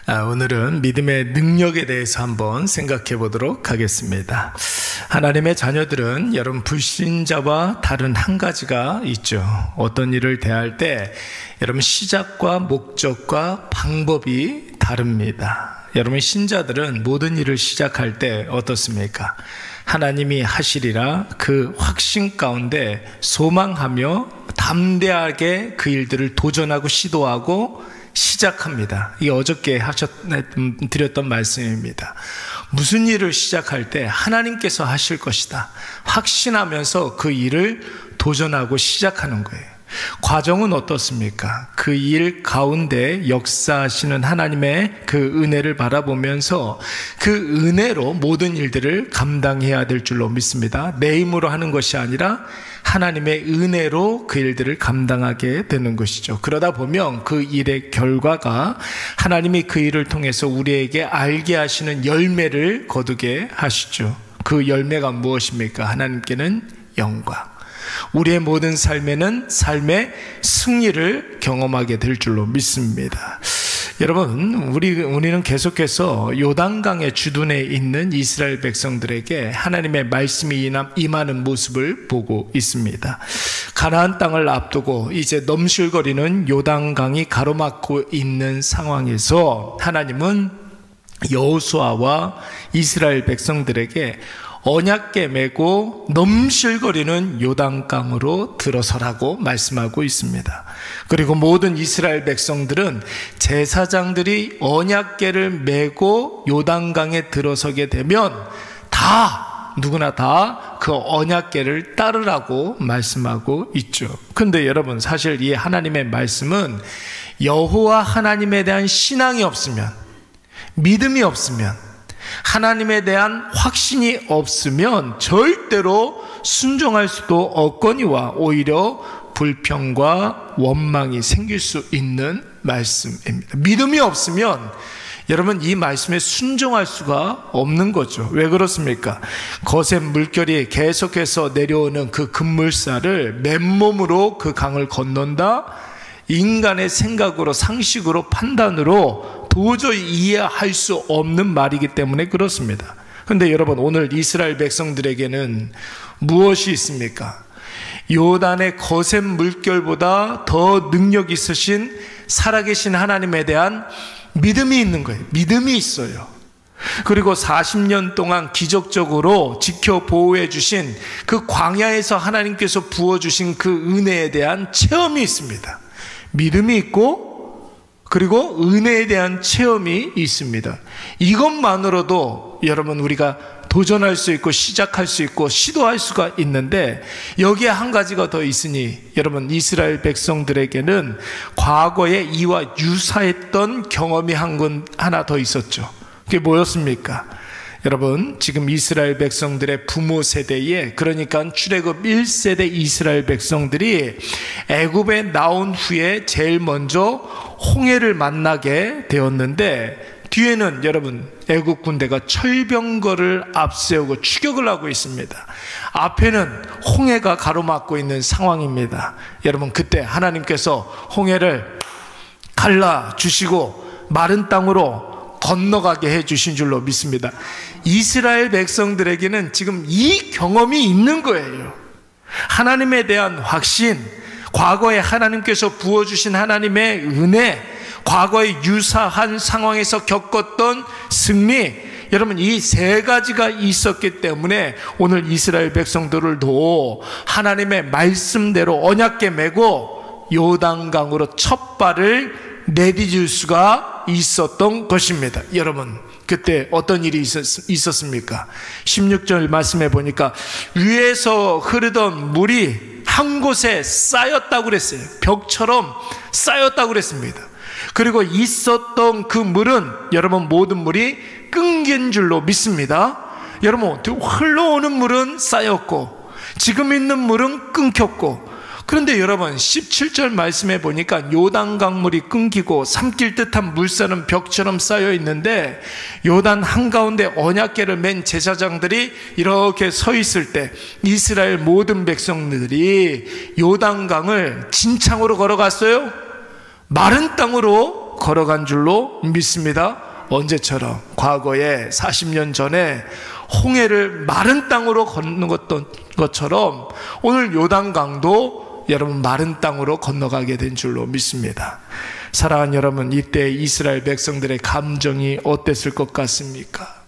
오늘은 믿음의 능력에 대해서 한번 생각해 보도록 하겠습니다. 하나님의 자녀들은 여러분 불신자와 다른 한 가지가 있죠. 어떤 일을 대할 때 여러분 시작과 목적과 방법이 다릅니다. 여러분 신자들은 모든 일을 시작할 때 어떻습니까? 하나님이 하시리라 그 확신 가운데 소망하며 담대하게 그 일들을 도전하고 시도하고 시작합니다. 이게 어저께 드렸던 말씀입니다. 무슨 일을 시작할 때 하나님께서 하실 것이다 확신하면서 그 일을 도전하고 시작하는 거예요. 과정은 어떻습니까? 그 일 가운데 역사하시는 하나님의 그 은혜를 바라보면서 그 은혜로 모든 일들을 감당해야 될 줄로 믿습니다. 내 힘으로 하는 것이 아니라 하나님의 은혜로 그 일들을 감당하게 되는 것이죠. 그러다 보면 그 일의 결과가 하나님이 그 일을 통해서 우리에게 알게 하시는 열매를 거두게 하시죠. 그 열매가 무엇입니까? 하나님께는 영광, 우리의 모든 삶에는 삶의 승리를 경험하게 될 줄로 믿습니다. 여러분, 우리는 계속해서 요단강의 주둔에 있는 이스라엘 백성들에게 하나님의 말씀이 임하는 모습을 보고 있습니다. 가나안 땅을 앞두고 이제 넘실거리는 요단강이 가로막고 있는 상황에서 하나님은 여호수아와 이스라엘 백성들에게 언약궤 메고 넘실거리는 요단강으로 들어서라고 말씀하고 있습니다. 그리고 모든 이스라엘 백성들은 제사장들이 언약궤를 메고 요단강에 들어서게 되면 누구나 다 그 언약궤를 따르라고 말씀하고 있죠. 근데 여러분, 사실 이 하나님의 말씀은 여호와 하나님에 대한 신앙이 없으면, 믿음이 없으면, 하나님에 대한 확신이 없으면 절대로 순종할 수도 없거니와 오히려 불평과 원망이 생길 수 있는 말씀입니다. 믿음이 없으면 여러분 이 말씀에 순종할 수가 없는 거죠. 왜 그렇습니까? 거센 물결이 계속해서 내려오는 그 급물살을 맨몸으로 그 강을 건넌다? 인간의 생각으로, 상식으로, 판단으로 도저히 이해할 수 없는 말이기 때문에 그렇습니다. 그런데 여러분, 오늘 이스라엘 백성들에게는 무엇이 있습니까? 요단의 거센 물결보다 더 능력 있으신 살아계신 하나님에 대한 믿음이 있는 거예요. 믿음이 있어요. 그리고 40년 동안 기적적으로 지켜 보호해 주신 그 광야에서 하나님께서 부어주신 그 은혜에 대한 체험이 있습니다. 믿음이 있고 그리고 은혜에 대한 체험이 있습니다. 이것만으로도 여러분 우리가 도전할 수 있고 시작할 수 있고 시도할 수가 있는데, 여기에 한 가지가 더 있으니 여러분, 이스라엘 백성들에게는 과거에 이와 유사했던 경험이 하나 더 있었죠. 그게 뭐였습니까? 여러분, 지금 이스라엘 백성들의 부모 세대에, 그러니까 출애굽 1세대 이스라엘 백성들이 애굽에 나온 후에 제일 먼저 홍해를 만나게 되었는데, 뒤에는 여러분 애국 군대가 철병거를 앞세우고 추격을 하고 있습니다. 앞에는 홍해가 가로막고 있는 상황입니다. 여러분, 그때 하나님께서 홍해를 갈라주시고 마른 땅으로 건너가게 해주신 줄로 믿습니다. 이스라엘 백성들에게는 지금 이 경험이 있는 거예요. 하나님에 대한 확신, 과거에 하나님께서 부어주신 하나님의 은혜, 과거에 유사한 상황에서 겪었던 승리, 여러분 이 세 가지가 있었기 때문에 오늘 이스라엘 백성들도 하나님의 말씀대로 언약궤 메고 요단강으로 첫 발을 내디딜 수가 있었던 것입니다. 여러분, 그때 어떤 일이 있었습니까? 16절 말씀해 보니까 위에서 흐르던 물이 한 곳에 쌓였다고 그랬어요. 벽처럼 쌓였다고 그랬습니다. 그리고 있었던 그 물은 여러분 모든 물이 끊긴 줄로 믿습니다. 여러분, 흘러오는 물은 쌓였고 지금 있는 물은 끊겼고, 그런데 여러분 17절 말씀해 보니까 요단 강물이 끊기고 삼킬 듯한 물살은 벽처럼 쌓여 있는데, 요단 한가운데 언약궤를 맨 제사장들이 이렇게 서 있을 때 이스라엘 모든 백성들이 요단 강을 진창으로 걸어갔어요? 마른 땅으로 걸어간 줄로 믿습니다. 언제처럼? 과거에 40년 전에 홍해를 마른 땅으로 건너갔던 것처럼 오늘 요단강도 여러분 마른 땅으로 건너가게 된 줄로 믿습니다. 사랑하는 여러분, 이때 이스라엘 백성들의 감정이 어땠을 것 같습니까?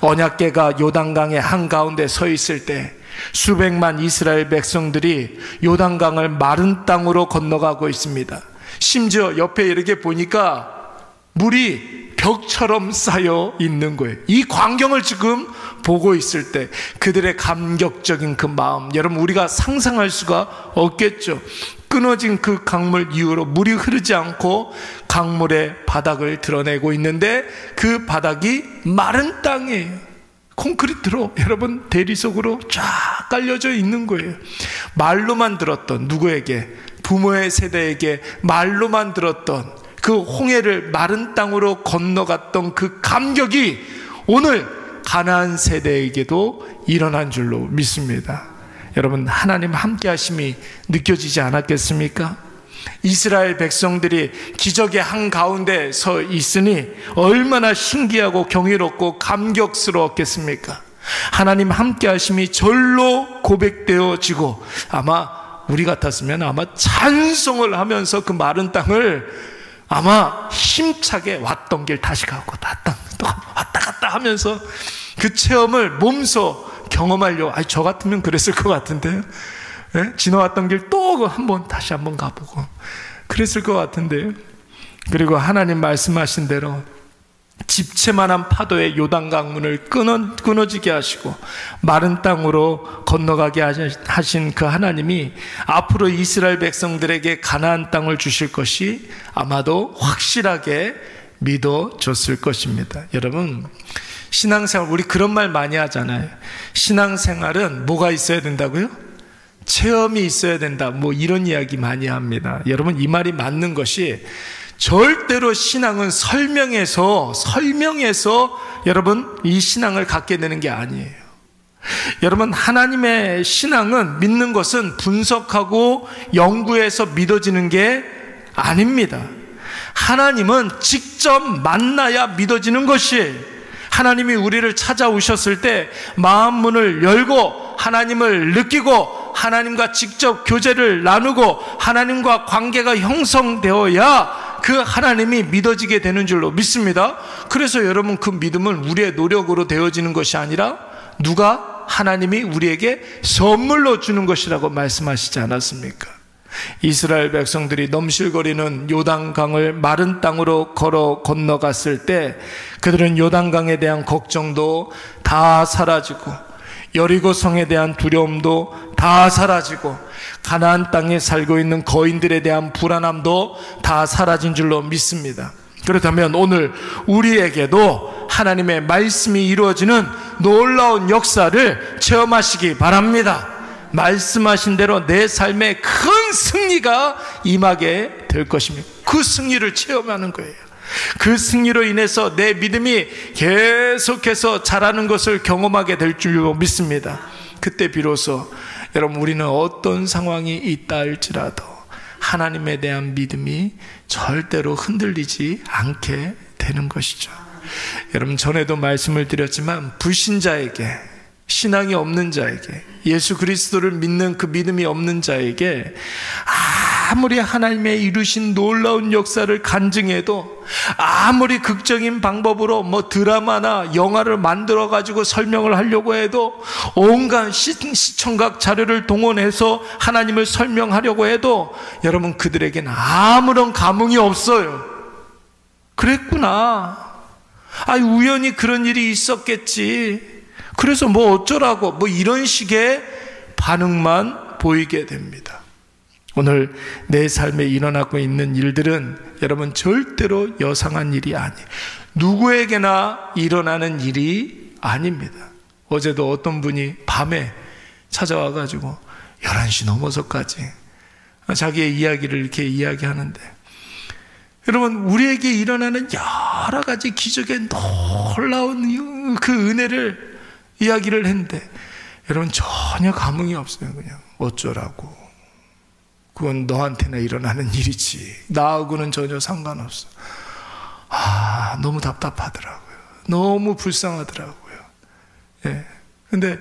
언약궤가 요단강의 한가운데 서 있을 때 수백만 이스라엘 백성들이 요단강을 마른 땅으로 건너가고 있습니다. 심지어 옆에 이렇게 보니까 물이 벽처럼 쌓여 있는 거예요. 이 광경을 지금 보고 있을 때 그들의 감격적인 그 마음, 여러분 우리가 상상할 수가 없겠죠. 끊어진 그 강물 이후로 물이 흐르지 않고 강물의 바닥을 드러내고 있는데 그 바닥이 마른 땅이에요. 콘크리트로 여러분 대리석으로 쫙 깔려져 있는 거예요. 말로만 들었던, 누구에게? 부모의 세대에게 말로만 들었던 그 홍해를 마른 땅으로 건너갔던 그 감격이 오늘 가나안 세대에게도 일어난 줄로 믿습니다. 여러분, 하나님 함께 하심이 느껴지지 않았겠습니까? 이스라엘 백성들이 기적의 한가운데 서 있으니 얼마나 신기하고 경이롭고 감격스러웠겠습니까? 하나님 함께 하심이 절로 고백되어지고 아마 우리 같았으면 아마 찬송을 하면서 그 마른 땅을 아마 힘차게 왔던 길 다시 가고 왔다 갔다 하면서 그 체험을 몸소 경험하려고, 저 같으면 그랬을 것 같은데요. 네? 지나왔던 길 또 다시 한번 가보고 그랬을 것 같은데요. 그리고 하나님 말씀하신 대로 집채만한 파도의 요단강 문을 끊어지게 하시고 마른 땅으로 건너가게 하신 그 하나님이 앞으로 이스라엘 백성들에게 가나안 땅을 주실 것이 아마도 확실하게 믿어졌을 것입니다. 여러분, 신앙생활, 우리 그런 말 많이 하잖아요. 신앙생활은 뭐가 있어야 된다고요? 체험이 있어야 된다, 뭐 이런 이야기 많이 합니다. 여러분, 이 말이 맞는 것이 절대로 신앙은 설명해서 여러분 이 신앙을 갖게 되는 게 아니에요. 여러분, 하나님의 신앙은, 믿는 것은 분석하고 연구해서 믿어지는 게 아닙니다. 하나님은 직접 만나야 믿어지는 것이에요. 하나님이 우리를 찾아오셨을 때 마음 문을 열고 하나님을 느끼고 하나님과 직접 교제를 나누고 하나님과 관계가 형성되어야 그 하나님이 믿어지게 되는 줄로 믿습니다. 그래서 여러분, 그 믿음은 우리의 노력으로 되어지는 것이 아니라 누가? 하나님이 우리에게 선물로 주는 것이라고 말씀하시지 않았습니까? 이스라엘 백성들이 넘실거리는 요단강을 마른 땅으로 걸어 건너갔을 때 그들은 요단강에 대한 걱정도 다 사라지고 여리고성에 대한 두려움도 다 사라지고 가나안 땅에 살고 있는 거인들에 대한 불안함도 다 사라진 줄로 믿습니다. 그렇다면 오늘 우리에게도 하나님의 말씀이 이루어지는 놀라운 역사를 체험하시기 바랍니다. 말씀하신 대로 내 삶에 큰 승리가 임하게 될 것입니다. 그 승리를 체험하는 거예요. 그 승리로 인해서 내 믿음이 계속해서 자라는 것을 경험하게 될 줄로 믿습니다. 그때 비로소 여러분, 우리는 어떤 상황이 있다 할지라도 하나님에 대한 믿음이 절대로 흔들리지 않게 되는 것이죠. 여러분, 전에도 말씀을 드렸지만 불신자에게, 신앙이 없는 자에게, 예수 그리스도를 믿는 그 믿음이 없는 자에게 아무리 하나님의 이루신 놀라운 역사를 간증해도, 아무리 극적인 방법으로 뭐 드라마나 영화를 만들어 가지고 설명을 하려고 해도, 온갖 시청각 자료를 동원해서 하나님을 설명하려고 해도 여러분, 그들에게는 아무런 감흥이 없어요. 그랬구나, 우연히 그런 일이 있었겠지, 그래서 뭐 어쩌라고, 뭐 이런 식의 반응만 보이게 됩니다. 오늘 내 삶에 일어나고 있는 일들은 여러분 절대로 여상한 일이 아니에요. 누구에게나 일어나는 일이 아닙니다. 어제도 어떤 분이 밤에 찾아와가지고 11시 넘어서까지 자기의 이야기를 이렇게 이야기하는데, 여러분, 우리에게 일어나는 여러 가지 기적의 놀라운 그 은혜를 이야기를 했는데 여러분, 전혀 감흥이 없어요. 그냥 어쩌라고, 그건 너한테나 일어나는 일이지, 나하고는 전혀 상관없어. 너무 답답하더라고요. 너무 불쌍하더라고요. 예. 근데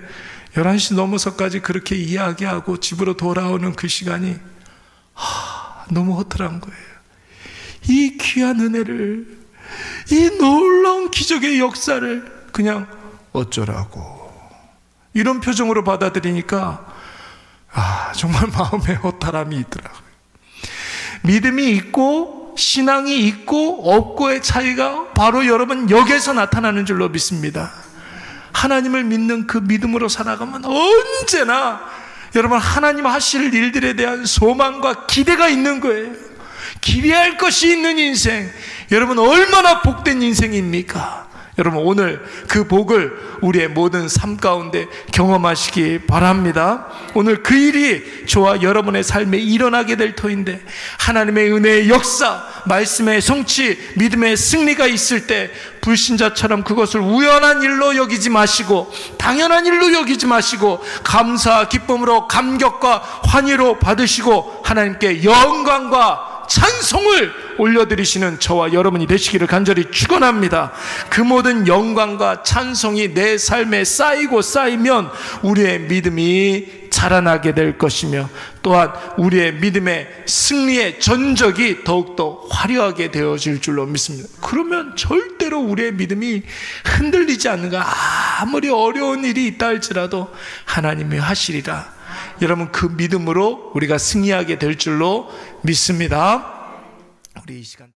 11시 넘어서까지 그렇게 이야기하고 집으로 돌아오는 그 시간이 너무 허탈한 거예요. 이 귀한 은혜를, 이 놀라운 기적의 역사를 그냥 어쩌라고 이런 표정으로 받아들이니까 정말 마음에 허탈함이 있더라고요. 믿음이 있고 신앙이 있고 없고의 차이가 바로 여러분 여기에서 나타나는 줄로 믿습니다. 하나님을 믿는 그 믿음으로 살아가면 언제나 여러분 하나님 하실 일들에 대한 소망과 기대가 있는 거예요. 기대할 것이 있는 인생, 여러분 얼마나 복된 인생입니까? 여러분 오늘 그 복을 우리의 모든 삶 가운데 경험하시기 바랍니다. 오늘 그 일이 저와 여러분의 삶에 일어나게 될 터인데, 하나님의 은혜의 역사, 말씀의 성취, 믿음의 승리가 있을 때 불신자처럼 그것을 우연한 일로 여기지 마시고 당연한 일로 여기지 마시고 감사, 기쁨으로 감격과 환희로 받으시고 하나님께 영광과 찬송을 올려드리시는 저와 여러분이 되시기를 간절히 축원합니다. 그 모든 영광과 찬송이 내 삶에 쌓이고 쌓이면 우리의 믿음이 자라나게 될 것이며, 또한 우리의 믿음의 승리의 전적이 더욱더 화려하게 되어질 줄로 믿습니다. 그러면 절대로 우리의 믿음이 흔들리지 않는가. 아무리 어려운 일이 있다 할지라도 하나님이 하시리라. 여러분 그 믿음으로 우리가 승리하게 될 줄로 믿습니다. 우리 이 시간